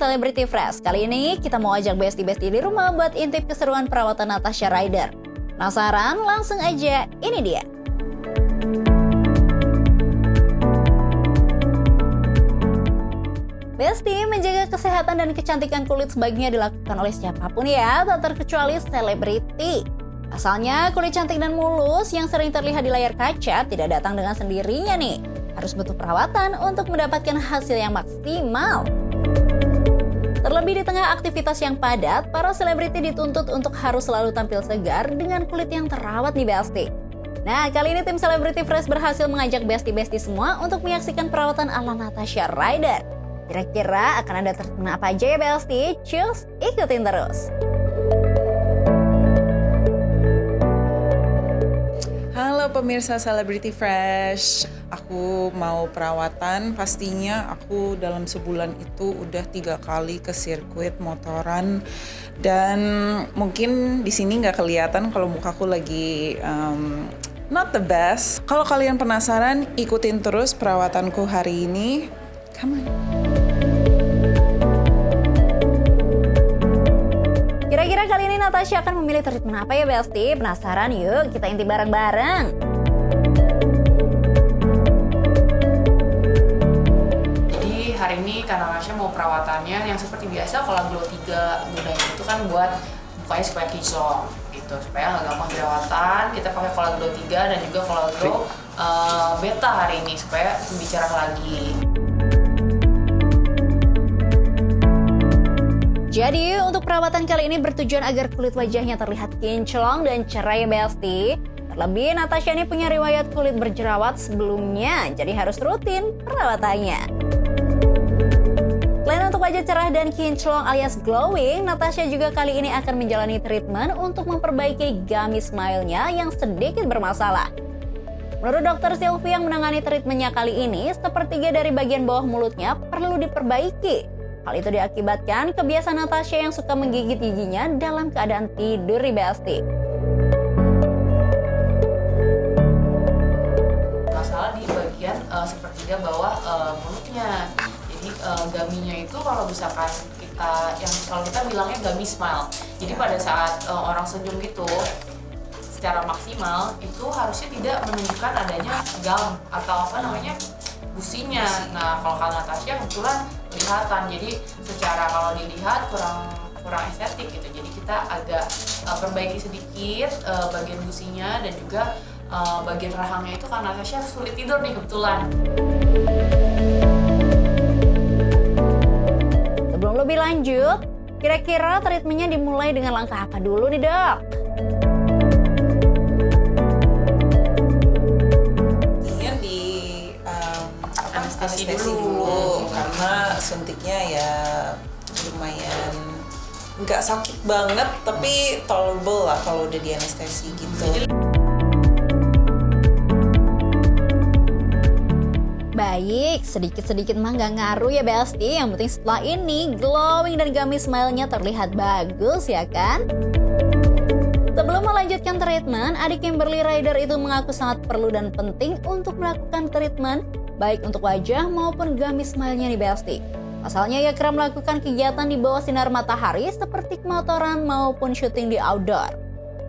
Celebrity Fresh. Kali ini kita mau ajak bestie-bestie di rumah buat intip keseruan perawatan Natasha Ryder. Penasaran? Langsung aja, ini dia. Bestie, menjaga kesehatan dan kecantikan kulit sebaiknya dilakukan oleh siapapun ya, tak terkecuali selebriti. Asalnya, kulit cantik dan mulus yang sering terlihat di layar kaca tidak datang dengan sendirinya nih. Harus butuh perawatan untuk mendapatkan hasil yang maksimal. Terlebih di tengah aktivitas yang padat, para selebriti dituntut untuk harus selalu tampil segar dengan kulit yang terawat nih Bestie. Nah, kali ini tim Celebrity Fresh berhasil mengajak bestie-bestie semua untuk menyaksikan perawatan ala Natasha Ryder. Kira-kira akan ada treatment apa aja ya Bestie? Cus, ikutin terus. Halo pemirsa Celebrity Fresh, aku mau perawatan. Pastinya aku dalam sebulan itu udah 3 kali ke sirkuit motoran. Dan mungkin di sini nggak kelihatan kalau mukaku lagi not the best. Kalau kalian penasaran, ikutin terus perawatanku hari ini. Come on. Kira-kira kali ini Natasha akan memilih treatment apa ya Bestie? Penasaran? Yuk kita intip bareng-bareng. Jadi hari ini Kak Natasha mau perawatannya yang seperti biasa. Kalau Glow 3 gunanya itu kan buat mukanya supaya kinclong gitu, supaya nggak gampang jerawatan. Kita pakai Collagen Glow 3 dan juga Collagen Glow Beta hari ini supaya lebih cerah lagi. Jadi untuk perawatan kali ini bertujuan agar kulit wajahnya terlihat kinclong dan cerah ya Bestie. Terlebih Natasha ini punya riwayat kulit berjerawat sebelumnya, jadi harus rutin perawatannya. Selain untuk wajah cerah dan kinclong alias glowing, Natasha juga kali ini akan menjalani treatment untuk memperbaiki gummy smile-nya yang sedikit bermasalah. Menurut Dr. Sylvie yang menangani treatmentnya kali ini, sepertiga dari bagian bawah mulutnya perlu diperbaiki. Hal itu diakibatkan kebiasaan Natasha yang suka menggigit giginya dalam keadaan tidur di Bestie. Masalah di bagian sepertiga bawah mulutnya. Jadi gummy-nya itu kalau misalkan kalau kita bilangnya gummy smile. Jadi pada saat orang senyum gitu secara maksimal itu harusnya tidak menunjukkan adanya gum atau gusinya. Nah, kalau Kak Natasha kebetulan kelihatan, jadi secara kalau dilihat kurang estetik gitu. Jadi kita agak perbaiki sedikit bagian gusinya dan juga bagian rahangnya itu Kak Natasha sulit tidur nih kebetulan. Sebelum lebih lanjut, kira-kira treatmentnya dimulai dengan langkah apa dulu nih dok? Anestesi dulu karena suntiknya ya lumayan nggak sakit banget tapi tolerable lah kalau udah di anestesi gitu. Baik, sedikit-sedikit mah nggak ngaruh ya Bestie. Yang penting setelah ini glowing dan gummy smile-nya terlihat bagus ya kan? Sebelum melanjutkan treatment, adik Kimberly Ryder itu mengaku sangat perlu dan penting untuk melakukan treatment baik untuk wajah maupun gummy smile-nya nih Bestie. Pasalnya ia kerap melakukan kegiatan di bawah sinar matahari seperti kemotoran maupun syuting di outdoor.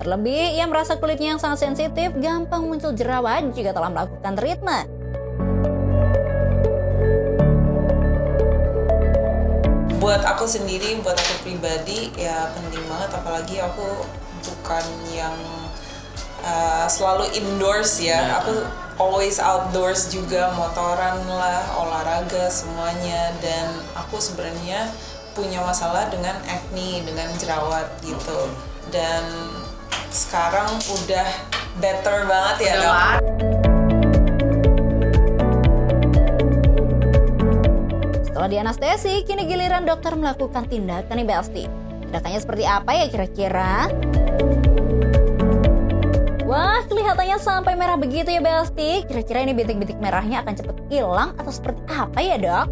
Terlebih, ia merasa kulitnya yang sangat sensitif gampang muncul jerawat jika telah melakukan treatment. Buat aku sendiri, buat aku pribadi ya penting banget, apalagi aku bukan yang selalu indoors ya. Aku always outdoors juga, motoran lah, olahraga semuanya. Dan aku sebenarnya punya masalah dengan acne, dengan jerawat gitu. Dan sekarang udah better banget ya dok. Setelah dianestesi, kini giliran dokter melakukan tindakan nih Bestie. Tindakannya seperti apa ya kira-kira? Wah, kelihatannya sampai merah begitu ya Bestie. Kira-kira ini bintik-bintik merahnya akan cepat hilang atau seperti apa ya dok?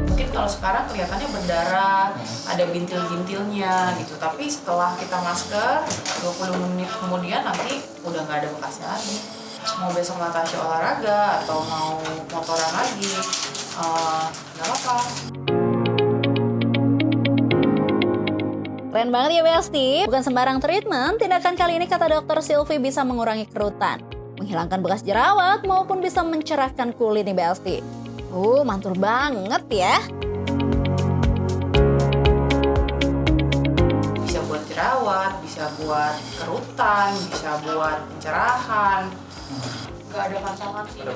Mungkin kalau sekarang kelihatannya berdarah, ada bintil-bintilnya gitu. Tapi setelah kita masker, 20 menit kemudian nanti udah nggak ada bekasnya lagi. Mau besok Natasha olahraga atau mau motoran lagi, nggak apa-apa. Keren banget ya Besti, bukan sembarang treatment, tindakan kali ini kata dokter Sylvie bisa mengurangi kerutan, menghilangkan bekas jerawat, maupun bisa mencerahkan kulit nih Besti. Mantul banget ya. Bisa buat jerawat, bisa buat kerutan, bisa buat pencerahan. Nggak ada pantangan sih.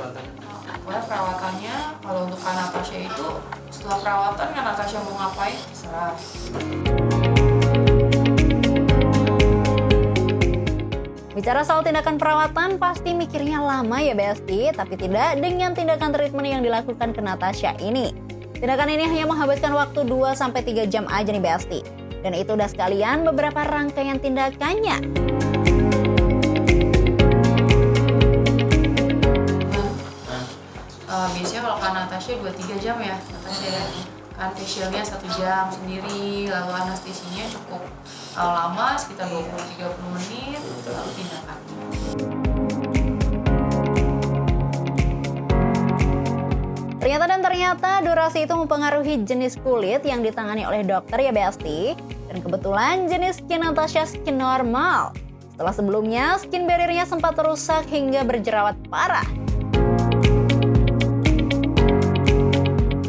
Pokoknya perawatannya, kalau untuk Kak Natasha itu, setelah perawatan Kak Natasha mau ngapain, terserah. Bicara soal tindakan perawatan, pasti mikirnya lama ya Besti, tapi tidak dengan tindakan treatment yang dilakukan ke Natasha ini. Tindakan ini hanya menghabiskan waktu 2-3 jam aja nih Besti. Dan itu udah sekalian beberapa rangkaian tindakannya. Biasanya kalau Kak Natasha 2-3 jam ya, Natasha ya. Kan facialnya 1 jam sendiri, lalu anestesinya cukup lama, sekitar 20-30 menit, lalu tindakan. Ternyata durasi itu mempengaruhi jenis kulit yang ditangani oleh dokter ya Besti. Dan kebetulan jenis skin Natasha skin normal. Setelah sebelumnya skin barrier-nya sempat rusak hingga berjerawat parah.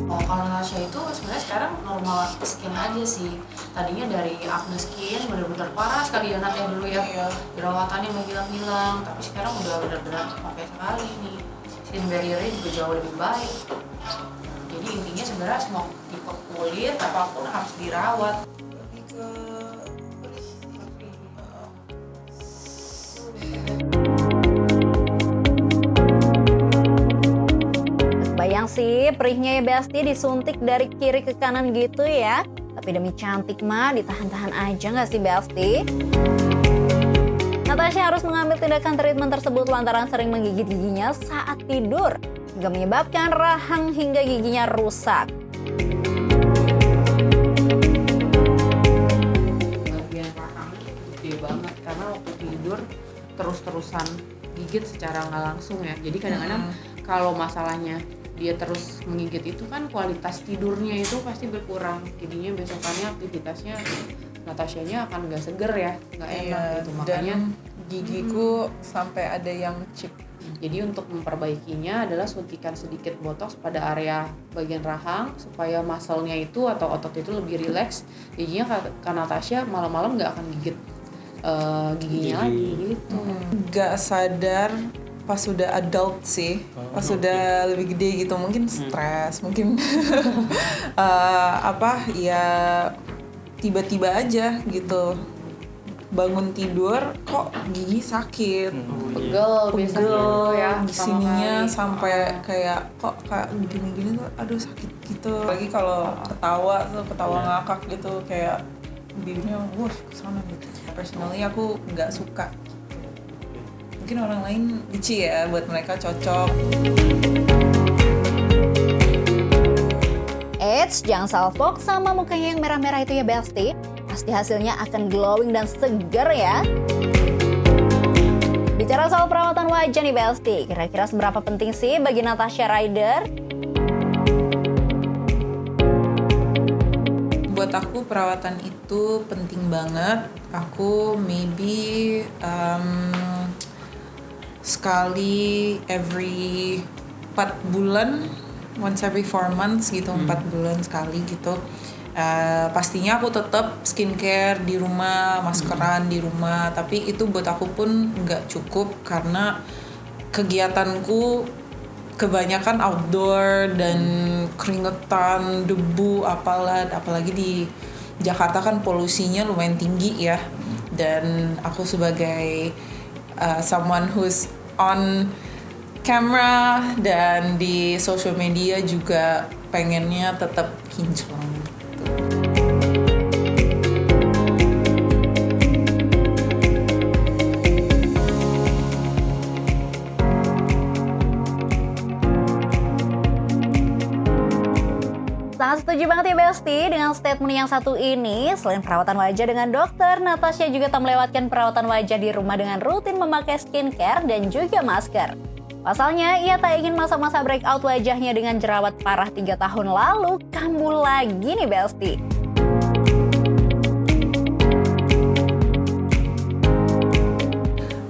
Kalau Natasha itu sebenarnya sekarang normal skin aja sih. Tadinya dari acne skin benar-benar parah sekali ya Nat ya dulu ya. Jerawatannya mau hilang-hilang, tapi sekarang udah benar-benar pakai sekali nih. Skin barrier-nya juga jauh lebih baik. Jadi intinya sebenarnya semua tipe kulit apapun harus dirawat. Lebih ke Bayang sih perihnya ya Besti disuntik dari kiri ke kanan gitu ya. Tapi demi cantik mah ditahan-tahan aja nggak sih Besti? Natasha harus mengambil tindakan treatment tersebut lantaran sering menggigit giginya saat tidur, hingga menyebabkan rahang hingga giginya rusak. Bagian rahangnya gede banget karena waktu tidur terus-terusan gigit secara nggak langsung ya. Jadi kadang-kadang kalau masalahnya dia terus menggigit itu kan kualitas tidurnya itu pasti berkurang. Jadinya besokannya aktivitasnya Natashanya akan nggak seger ya, nggak enak gitu. Makanya dan gigiku sampai ada yang chip. jadi untuk memperbaikinya adalah suntikan sedikit botox pada area bagian rahang supaya muscle-nya itu atau otot itu lebih rileks. Jadinya Kak Natasha malam-malam nggak akan gigit giginya lagi gitu. Gak sadar pas sudah adult sih, pas sudah lebih gede gitu, mungkin stres, mungkin tiba-tiba aja gitu bangun tidur kok gigi sakit, Pegel di ya sininya pertama kali. sampai kayak kok kayak gini-gini tuh aduh sakit gitu. Lagi kalau ketawa ngakak gitu kayak bibirnya kesana gitu. Personally aku nggak suka. Mungkin orang lain lucu ya, buat mereka cocok. Eits, jangan salfok sama mukanya yang merah-merah itu ya Besti. Pasti hasilnya akan glowing dan seger ya. Bicara soal perawatan wajah nih Besti, kira-kira seberapa penting sih bagi Natasha Ryder? Buat aku perawatan itu penting banget. Aku maybe sekali every 4 bulan, once every 4 months gitu, 4 bulan sekali gitu. Pastinya aku tetap skincare di rumah, maskeran di rumah, tapi itu buat aku pun nggak cukup karena kegiatanku kebanyakan outdoor dan keringetan, debu, apalagi di Jakarta kan polusinya lumayan tinggi ya. Dan aku sebagai someone who's on camera dan di social media juga pengennya tetap kinclong. Sangat setuju banget ya Besti dengan statement yang satu ini. Selain perawatan wajah dengan dokter, Natasha juga tak melewatkan perawatan wajah di rumah dengan rutin memakai skincare dan juga masker. Pasalnya, ia tak ingin masa-masa breakout wajahnya dengan jerawat parah 3 tahun lalu kambuh lagi nih Besti.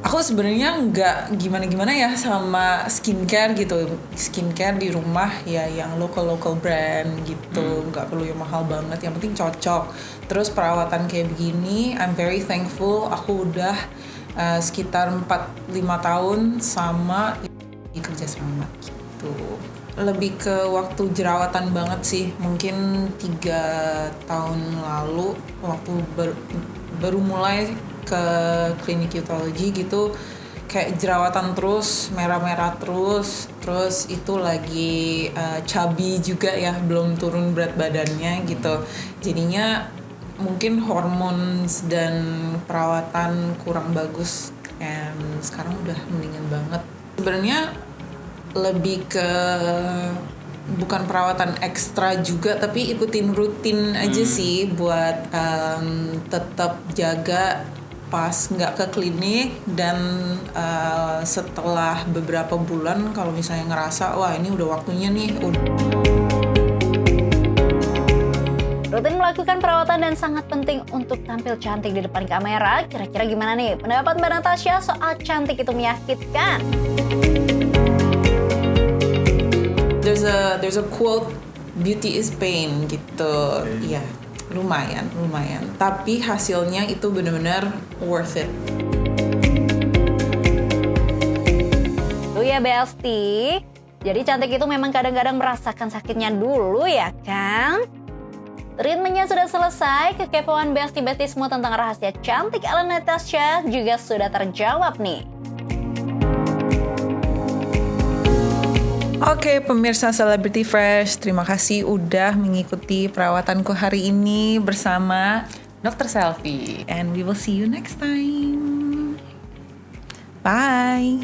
Aku sebenarnya nggak gimana-gimana ya sama skincare gitu. Skincare di rumah ya yang local brand gitu, nggak perlu yang mahal banget, yang penting cocok. Terus perawatan kayak begini, I'm very thankful. Aku udah sekitar 4-5 tahun sama kerja sama gitu. Lebih ke waktu jerawatan banget sih, mungkin 3 tahun lalu waktu baru mulai ke klinik Youthology gitu, kayak jerawatan terus, merah-merah terus itu lagi chubby juga ya, belum turun berat badannya gitu. Jadinya mungkin hormon dan perawatan kurang bagus, and sekarang udah mendingan banget. Sebenarnya lebih ke bukan perawatan ekstra juga, tapi ikutin rutin aja sih buat tetap jaga pas nggak ke klinik, dan setelah beberapa bulan kalau misalnya ngerasa wah ini udah waktunya nih. Rutin melakukan perawatan dan sangat penting untuk tampil cantik di depan kamera. Kira-kira gimana nih pendapat Mbak Natasha soal cantik itu menyakitkan? There's a quote, beauty is pain gitu. Iya, lumayan. Tapi hasilnya itu benar-benar worth it. Tuh ya Besti. Jadi cantik itu memang kadang-kadang merasakan sakitnya dulu ya kan? Treatmentnya sudah selesai, kekepoan Besti-Besti semua tentang rahasia cantik ala Natasha juga sudah terjawab nih. Oke, pemirsa Celebrity Fresh, terima kasih udah mengikuti perawatanku hari ini bersama Dr. Selfie. and we will see you next time. Bye.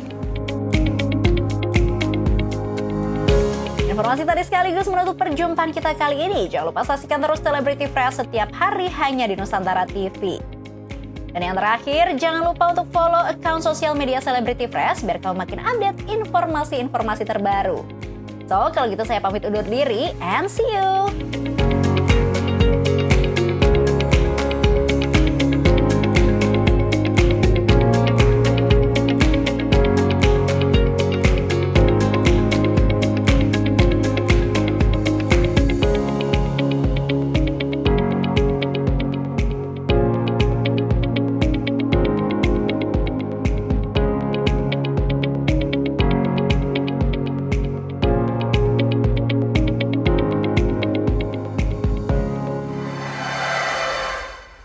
Informasi tadi sekaligus menutup perjumpaan kita kali ini. Jangan lupa saksikan terus Celebrity Fresh setiap hari hanya di Nusantara TV. Dan yang terakhir, jangan lupa untuk follow akun sosial media Celebrity Fresh biar kamu makin update informasi-informasi terbaru. So, kalau gitu saya pamit undur diri and see you!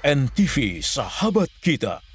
NTV Sahabat Kita.